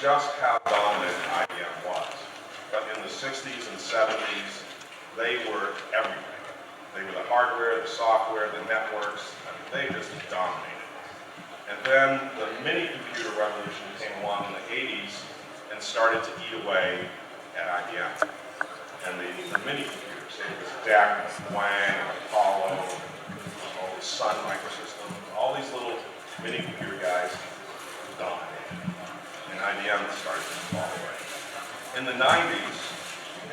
just how dominant IBM was. But in the 60s and 70s, they were everything. They were the hardware, the software, the networks. I mean, they just dominated. And then the mini-computer revolution came along in the 80s and started to eat away at IBM. And the mini-computers, it was DEC, Wang, Apollo, all the Sun Microsystems, all these little mini-computer guys dominated. And IBM started to fall away. In the 90s,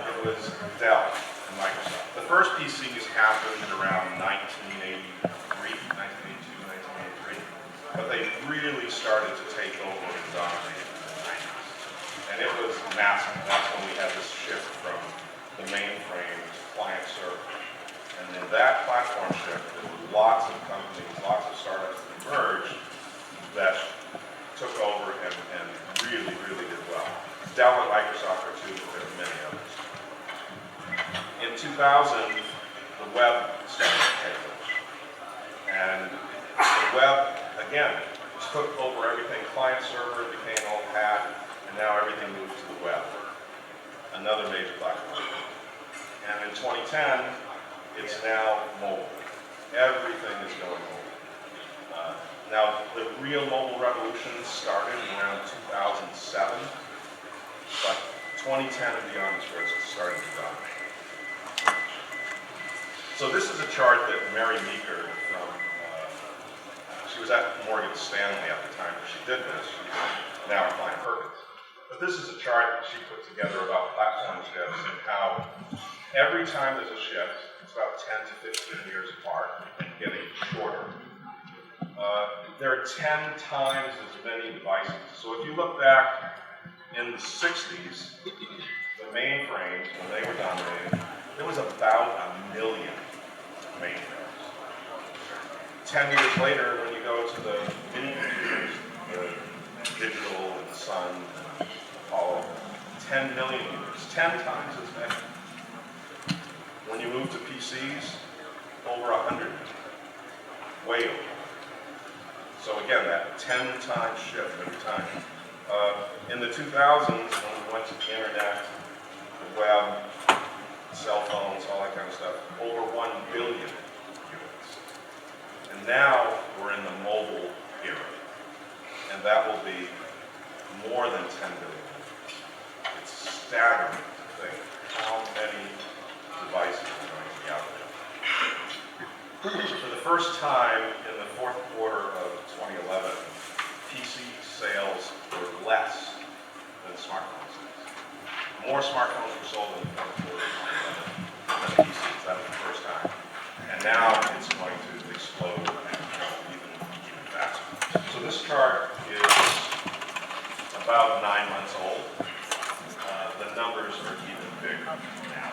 it was Dell and Microsoft. The first PCs happened around 1982, 1983, but they really started to take over and dominate in the 90s. And it was massive. That's when we had this shift from the mainframe to client server. And in that platform shift, there were lots of companies, lots of startups that emerged that took over and really, really did well. Dell and Microsoft are two, but there are many others. In 2000, the web started to take over. And the web, again, took over everything. Client server became old hat, and now everything moved to the web. Another major platform. And in 2010, it's now mobile. Everything is going mobile. Now, the real mobile revolution started around 2007, but 2010 and beyond is where it's starting to dominate. So this is a chart that Mary Meeker from, she was at Morgan Stanley at the time that she did this. She's now at Klein Perkins. But this is a chart that she put together about platform shifts and how every time there's a shift, it's about 10 to 15 years apart and getting shorter. There are 10 times as many devices. So if you look back in the 60s, the mainframes, when they were dominating, there was about 1 million mainframes. 10 years later, when you go to the mini computers, the Digital and the Sun and Apollo, 10 million units, 10 times as many. When you move to PCs, over 100, way over. So again, that 10-time shift every time. In the 2000s, when we went to the internet, the web, cell phones, all that kind of stuff, over 1 billion units. And now we're in the mobile era. And that will be more than 10 billion. It's staggering to think how many devices are going to be out there. For the first time in the fourth quarter of 2011, PC sales were less than smartphone sales. More smartphones were sold in the fourth quarter of 2011 than PCs. That was the first time. And now it's going to explode and go even faster. So this chart is about 9 months old. The numbers are even bigger now.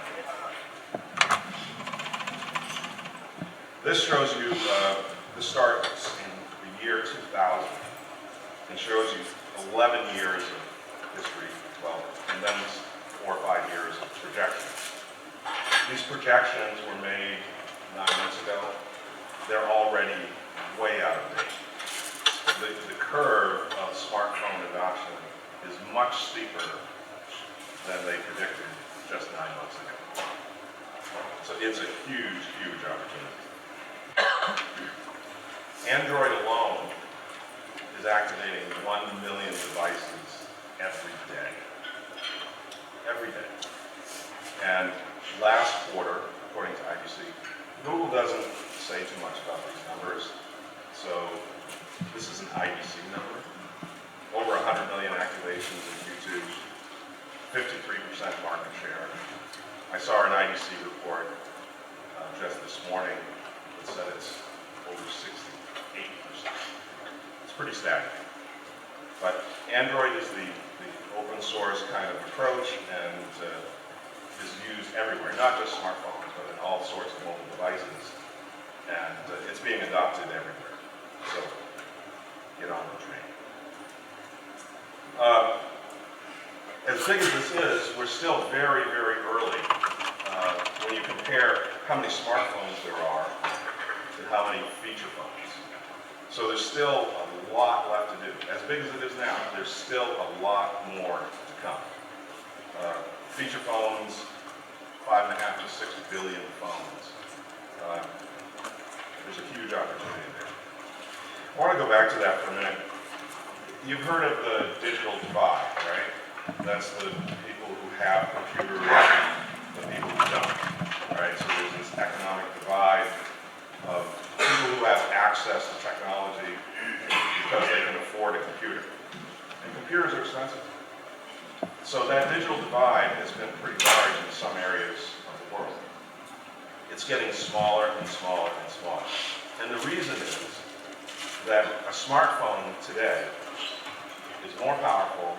This shows you, this starts in the year 2000 and shows you 11 years of history, well, and then 4 or 5 years of projections. These projections were made 9 months ago. They're already way out of date. The curve of smartphone adoption is much steeper than they predicted just 9 months ago. So it's a huge, huge opportunity. Android alone is activating 1 million devices every day. Every day. And last quarter, according to IDC, Google doesn't say too much about these numbers. So this is an IDC number. Over 100 million activations in Q2, 53% market share. I saw an IDC report just this morning that said it's over 68%. It's pretty staggering. But Android is the open source kind of approach and is used everywhere, not just smartphones, but in all sorts of mobile devices. And it's being adopted everywhere. So get on the train. As big as this is, we're still very, very early when you compare how many smartphones there are to how many feature phones. So there's still a lot left to do. As big as it is now, there's still a lot more to come. Feature phones, 5.5 to 6 billion phones. There's a huge opportunity there. I want to go back to that for a minute. You've heard of the digital divide, right? That's the people who have computers, the people who don't, right? So there's this economic divide of people who have access to technology because they can afford a computer. And computers are expensive. So that digital divide has been pretty large in some areas of the world. It's getting smaller and smaller and smaller. And the reason is that a smartphone today is more powerful,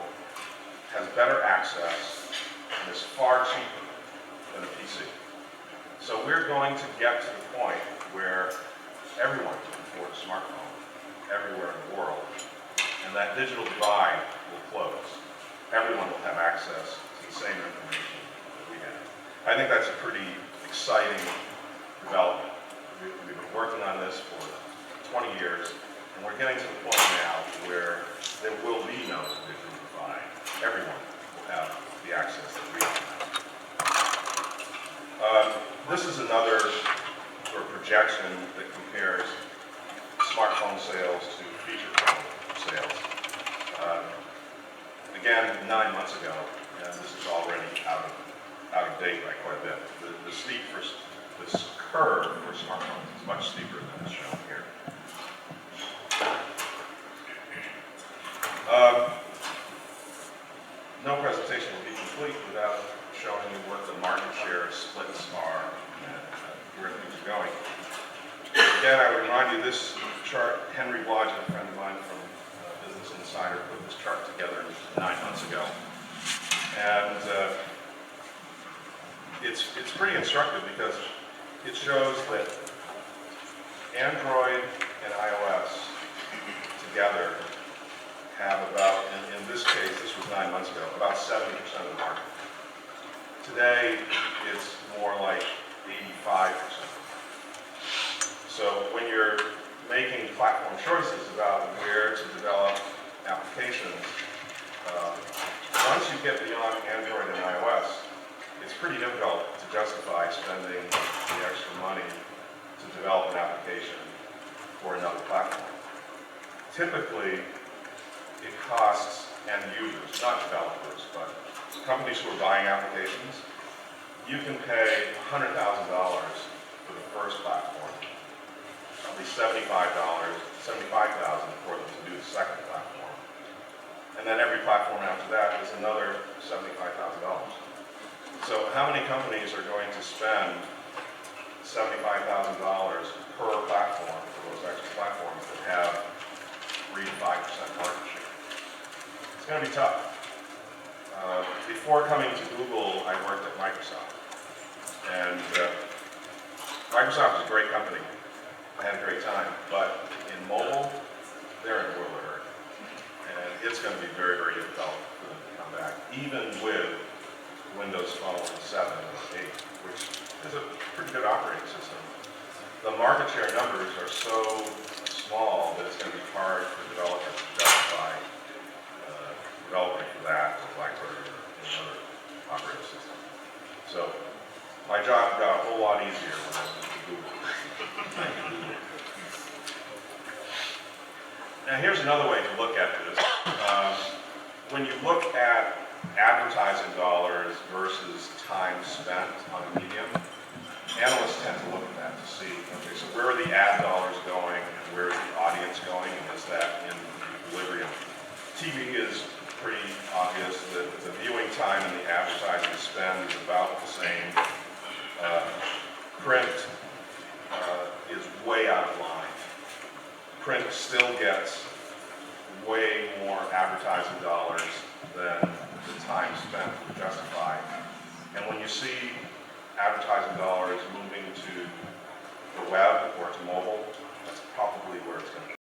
has better access, and is far cheaper than a PC. So we're going to get to the point where everyone can afford a smartphone everywhere in the world, and that digital divide will close. Everyone will have access to the same information that we have. I think that's a pretty exciting development. We've been working on this for 20 years, and we're getting to the point now where there will be no digital divide. Everyone will have the access that we have. This is another sort of projection that compares smartphone sales to feature phone sales. Again, 9 months ago, and this is already out of date by quite a bit. This curve for smartphones is much steeper than is shown here. No presentation will be complete without showing you what the market share splits are and where things are going. Again, I would remind you this chart, Henry Blodgett, a friend of mine from Business Insider, put this chart together 9 months ago. And it's pretty instructive because it shows that Android and iOS together have about, in this case, this was 9 months ago, about 70% of the market. Today, it's more like 85%. So when you're making platform choices about where to develop applications, once you get beyond Android and iOS, it's pretty difficult to justify spending the extra money to develop an application for another platform. Typically, it costs end users, not developers, but companies who are buying applications. You can pay $100,000 for the first platform, at least $75,000 for them to do the second platform. And then every platform after that is another $75,000. So how many companies are going to spend $75,000 per platform for those extra platforms that have 3 to 5% market share? It's going to be tough. Before coming to Google, I worked at Microsoft. And Microsoft is a great company. I had a great time. But in mobile, they're in a world of hurt. And it's going to be very, very difficult for them to come back, even with Windows Phone 7 or 8, which is a pretty good operating system. The market share numbers are so small that it's going to be hard for developers to justify developing for that or BlackBerry or any other operating system. So my job got a whole lot easier when I went to Google. Now here's another way to look at this. When you look at advertising dollars versus time spent on a medium, analysts tend to look at that to see, okay, so where are the ad dollars going and where is the audience going, and is that in equilibrium? TV is pretty obvious that the viewing time and the advertising spend is about the same. Print is way out of line. Print still gets way more advertising dollars than the time spent would justify. And when you see advertising dollars moving to the web or to mobile, that's probably where it's going to